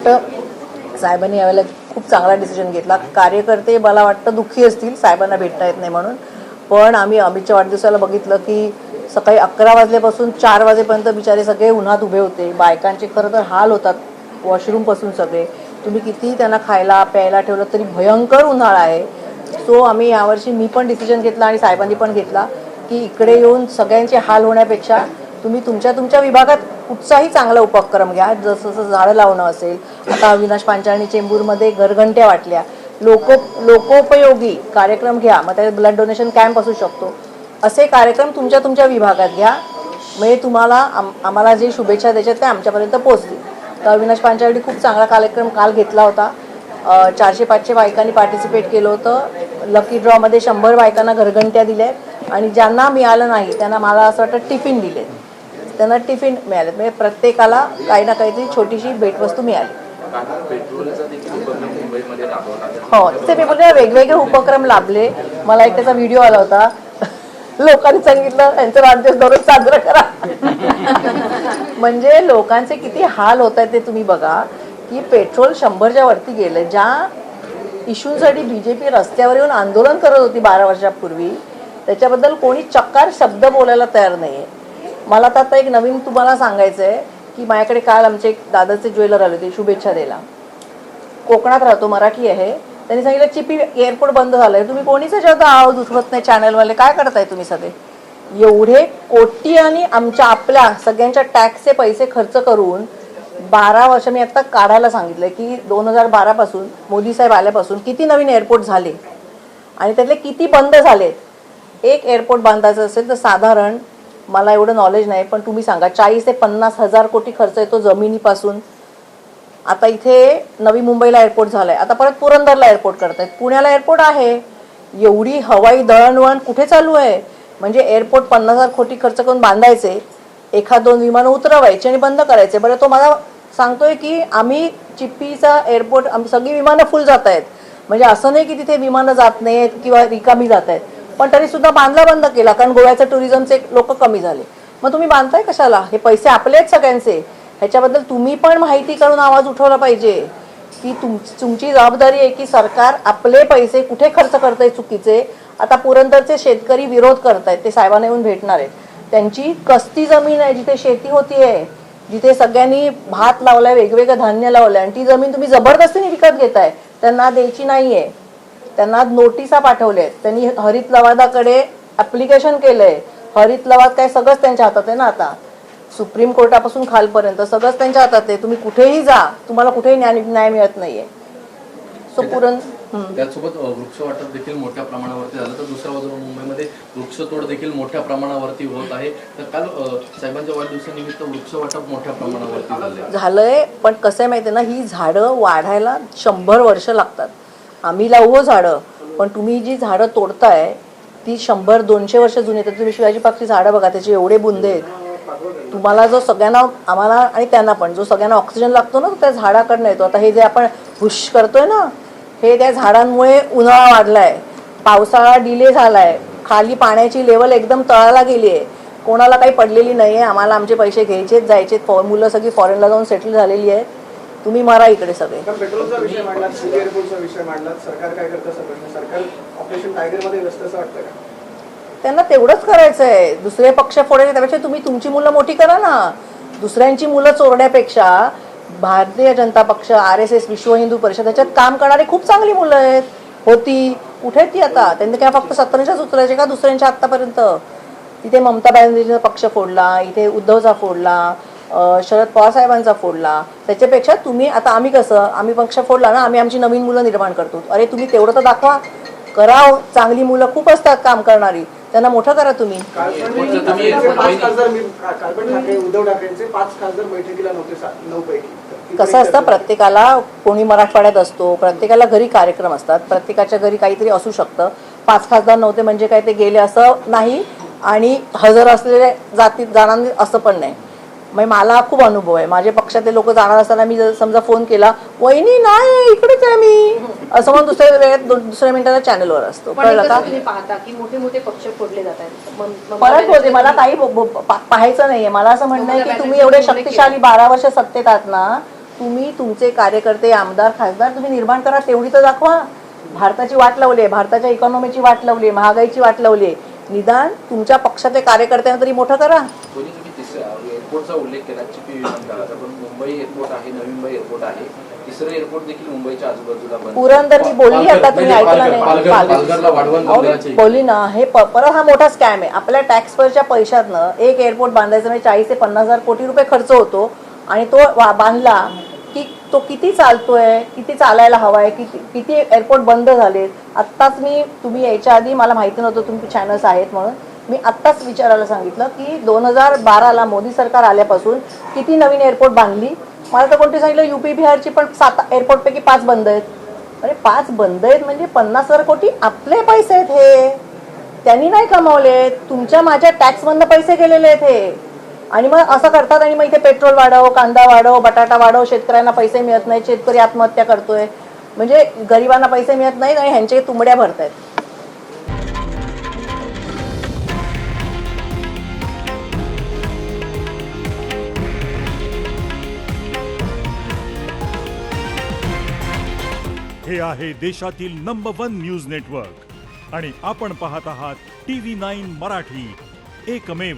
वाटतं साहेबांनी यावेळेला खूप चांगला डिसिजन घेतला. कार्यकर्ते मला वाटतं दुःखी असतील साहेबांना भेटता येत नाही म्हणून, पण आम्ही अमितच्या वाढदिवसाला बघितलं की सकाळी 11 वाजल्यापासून 4 वाजेपर्यंत बिचारे सगळे उन्हात उभे होते. बायकांचे खरं तर हाल होतात, वॉशरूमपासून सगळे. तुम्ही कितीही त्यांना खायला प्यायला ठेवलं तरी भयंकर उन्हाळा आहे. सो आम्ही यावर्षी मी पण डिसिजन घेतला आणि साहेबांनी पण घेतला की इकडे येऊन सगळ्यांचे हाल होण्यापेक्षा तुम्ही तुमच्या विभागात कुठचाही चांगला उपक्रम घ्या. जसं जसं झाडं लावणं असेल, आता अविनाश पांचाळनी चेंबूरमध्ये घरघंट्या वाटल्या, लोकोपयोगी कार्यक्रम घ्या. मग त्यात ब्लड डोनेशन कॅम्प असू शकतो. असे कार्यक्रम तुमच्या विभागात घ्या, म्हणजे तुम्हाला आम्हाला जे शुभेच्छा द्यायच्यात ते आमच्यापर्यंत पोहोचतील. तर अविनाश पांचाळनी खूप चांगला कार्यक्रम काल घेतला होता. 400-500 बायकांनी पार्टिसिपेट केलं होतं. लकी ड्रॉमध्ये 100 बायकांना घरघंट्या दिल्या आणि ज्यांना मिळालं नाही त्यांना मला असं वाटतं टिफिन दिले. त्यांना टिफिन मिळाले, म्हणजे प्रत्येकाला काही ना काहीतरी छोटीशी भेटवस्तू मिळाली. हो, ते वेगवेगळे उपक्रम लाभले. मला एक त्याचा व्हिडिओ आला होता. लोकांनी सांगितलं त्यांचं वाढदिवस दररोज साजरा करा. म्हणजे लोकांचे किती हाल होत आहेत ते तुम्ही बघा की पेट्रोल 100च्या वरती गेलं. ज्या इश्यूसाठी बीजेपी रस्त्यावर येऊन आंदोलन करत होती 12 वर्षापूर्वी, त्याच्याबद्दल कोणी चक्कार शब्द बोलायला तयार नाही आहे. मला तर आता एक नवीन तुम्हाला सांगायचं आहे की माझ्याकडे काल आमचे एक दादाचे ज्वेलर आले होते शुभेच्छा द्यायला. कोकणात राहतो, मराठी आहे. त्यांनी सांगितलं चिपी एअरपोर्ट बंद झालंय, तुम्ही कोणीच याच्यावर आवाज उठवत नाही, चॅनलवाले काय करताय तुम्ही सगळे. एवढे कोटी आणि आपल्या सगळ्यांच्या टॅक्सचे पैसे खर्च करून 12 वर्ष मी आता काढायला सांगितलं की 2012 पासून मोदी साहेब आल्यापासून किती नवीन एअरपोर्ट झाले आणि त्यातले किती बंद झालेत. एक एअरपोर्ट बांधायचं असेल तर साधारण, मला एवढं नॉलेज नाही पण तुम्ही सांगा, 40 ते 50 हजार कोटी खर्च येतो जमिनीपासून. आता इथे नवी मुंबईला एअरपोर्ट झालाय, आता परत पुरंदरला एअरपोर्ट करतायत, पुण्याला एअरपोर्ट आहे. एवढी हवाई दळणवळण कुठे चालू आहे. म्हणजे एअरपोर्ट 50,000 कोटी खर्च करून बांधायचे, 1-2 विमानं उतरवायचे आणि बंद करायचे. बरं, तो मला सांगतोय की आम्ही चिप्पीचा एअरपोर्ट सगळी विमानं फुल जात आहेत. म्हणजे असं नाही की तिथे विमानं जात नाहीत किंवा रिकामी जात आहेत, पण तरी सुद्धा बांधला बंद केला कारण गोव्याचं टुरिझमचे लोक कमी झाले. मग तुम्ही बांधताय कशाला. हे पैसे आपले आहेत सगळ्यांचे. ह्याच्याबद्दल तुम्ही पण माहिती करून आवाज उठवला पाहिजे की तुमची जबाबदारी आहे की सरकार आपले पैसे कुठे खर्च करतंय चुकीचे. आता पुरंदरचे शेतकरी विरोध करतायत, ते साहेबांना येऊन भेटणार आहेत. त्यांची कसती जमीन आहे जिथे शेती होती आहे, जिथे सगळ्यांनी भात लावलाय, वेगवेगळं धान्य लावलंय, आणि ती जमीन तुम्ही जबरदस्तीने विकत घेताय. त्यांना द्यायची नाहीये, त्यांना नोटिसा पाठवल्या आहेत. त्यांनी हरित लवादाकडे ऍप्लिकेशन केलंय. हरित लवाद काय सगळंच त्यांच्या हातात आहे ना. आता सुप्रीम कोर्टापासून खालपर्यंत सगळंच त्यांच्या हातात आहे. तुम्ही कुठेही जा, तुम्हाला कुठेही न्याय मिळत नाहीये. सो त्यासोबत वृक्ष वाटप देखील मोठ्या प्रमाणावरती झालं, तर दुसऱ्या बाजूला मुंबईमध्ये वृक्षतोड देखील मोठ्या प्रमाणावरती होत आहे. तर काल साहेबांच्या वाढदिवसानिमित्त वृक्ष वाटप मोठ्या प्रमाणावरती झालंय. पण कसं आहे माहिती आहे ना, ही झाडं वाढायला 100 वर्ष लागतात. आम्ही लावू झाडं, पण तुम्ही जी झाडं तोडताय ती 100-200 वर्ष जुनी आहेत. तुम्ही शिवाजी पार्कची झाडं बघा, त्याचे एवढे बुंदे आहेत. तुम्हाला जो सगळ्यांना, आम्हाला आणि त्यांना पण, जो सगळ्यांना ऑक्सिजन लागतो ना तो त्या झाडाकडनं येतो. आता हे जे आपण हुश करतोय ना, हे त्या झाडांमुळे उन्हाळा वाढलाय, पावसाळा डिले झालाय, खाली पाण्याची लेवल एकदम तळाला गेली आहे, कोणाला काही पडलेली नाही आहे. आम्हाला आमचे पैसे घ्यायचेत, जायचेत. मुलं सगळी फॉरेनला जाऊन सेटल झालेली आहेत. तुम्ही मारा इकडे सगळे. पेट्रोलचा विषय मांडला, एअरपोर्टचा विषय मांडला, सरकार काय करतं सगळं. सरकार ऑपरेशन टायगरमध्ये व्यस्त असं वाटतं का. त्यांना तेवढंच करायचं आहे. दुसरे पक्ष फोडायचे त्यापेक्षा तुम्ही तुमची मुलं मोठी करा ना. दुसऱ्यांची मुलं चोरण्यापेक्षा भारतीय जनता पक्ष, RSS, विश्व हिंदू परिषद ह्याच्यात काम करणारी खूप चांगली मुलं आहेत. होती कुठे ती आता. त्यांनी काय फक्त 17च्याच उचलायचे का दुसऱ्यांच्या आत्तापर्यंत. तिथे ममता बॅनर्जीचा पक्ष फोडला, इथे उद्धवचा फोडला, शरद पवार साहेबांचा फोडला. त्याच्यापेक्षा तुम्ही आता, आम्ही कसं, आम्ही पक्ष फोडला ना, आम्ही आमची नवीन मुलं निर्माण करतो. अरे तुम्ही तेवढं तर दाखवा. करा, चांगली मुलं खूप असतात काम करणारी, त्यांना मोठं करा तुम्ही. उद्धव ठाकरेंचे 5 खासदार बैठकीला नव्हते, 9 पैकी. कसं असतं, प्रत्येकाला, कोणी मराठवाड्यात असतो, प्रत्येकाला घरी कार्यक्रम असतात, प्रत्येकाच्या घरी काहीतरी असू शकतं. 5 खासदार नव्हते म्हणजे काय ते गेले असं नाही, आणि हजर असलेले जाणार असं पण नाही. मग मला खूप अनुभव आहे. माझ्या पक्षातले लोक जाणार असताना मी समजा फोन केला, वहिनी नाही इकडेच आहे मी, असं म्हणून दुसऱ्या वेळेत दुसऱ्या मिनिटाला चॅनलवर असतो. कळलं का. पाहता की मोठे मोठे पक्ष फोडले जात आहेत. परत बोलते, मला काही पाहायचं नाहीये. मला असं म्हणणं आहे की तुम्ही एवढे शक्तिशाली 12 वर्ष सत्तेत आहात ना, तुम्ही तुमचे कार्यकर्ते, आमदार, खासदार तुम्ही निर्माण करा, तेवढी तर दाखवा. भारताची वाट लावली आहे, भारताच्या इकॉनॉमीची वाट लावली आहे, महागाईची वाट लावली आहे. निदान तुमच्या पक्षाच्या कार्यकर्त्यांना तरी मोठं करा. दोन्ही तुम्ही तिसऱ्या एअरपोर्टचा उल्लेख केला, चिपी विमानतळाचा, पण मुंबई एअरपोर्ट आहे, नवी मुंबई एअरपोर्ट आहे, तिसरं एअरपोर्ट देखील मुंबईच्या आजूबाजूला बंद. पुरंदर मी बोलली, आता तुम्ही ऐकलं नाही. पालघरला वाढवण बंदराची बोलली ना, हे परत हा मोठा स्कॅम आहे. आपल्या टॅक्सवरच्या पैशातनं एक एअरपोर्ट बांधायचं म्हणजे 40 ते 50,000 कोटी रुपये खर्च होतो आणि तो बांधला की तो किती चालतोय, किती चालायला हवाय, किती एअरपोर्ट बंद झालेत. आत्ताच तुम्ही यायच्या आधी मला माहिती नव्हतं तुमचे चॅनल्स आहेत म्हणून, मी आत्ताच विचारायला सांगितलं की 2012ला मोदी सरकार आल्यापासून किती नवीन एअरपोर्ट बांधली. मला तर कोणती सांगितलं UP बिहारची पण 7 एअरपोर्टपैकी 5 बंद आहेत. अरे 5 बंद आहेत म्हणजे 50,000 कोटी आपले पैसे आहेत, हे त्यांनी नाही कमावले, तुमच्या माझ्या टॅक्समधनं पैसे गेलेले आहेत हे. आणि मग असं करतात आणि मग इथे पेट्रोल वाढव, कांदा वाढव, बटाटा वाढव, शेतकऱ्यांना पैसे मिळत नाहीत, शेतकरी आत्महत्या करतोय, म्हणजे गरिबांना पैसे मिळत नाहीत आणि ह्यांचे तुंबड्या भरतायत. हे आहे देशातील नंबर 1 न्यूज नेटवर्क आणि आपण पाहत आहात TV9 मराठी, एकमेव.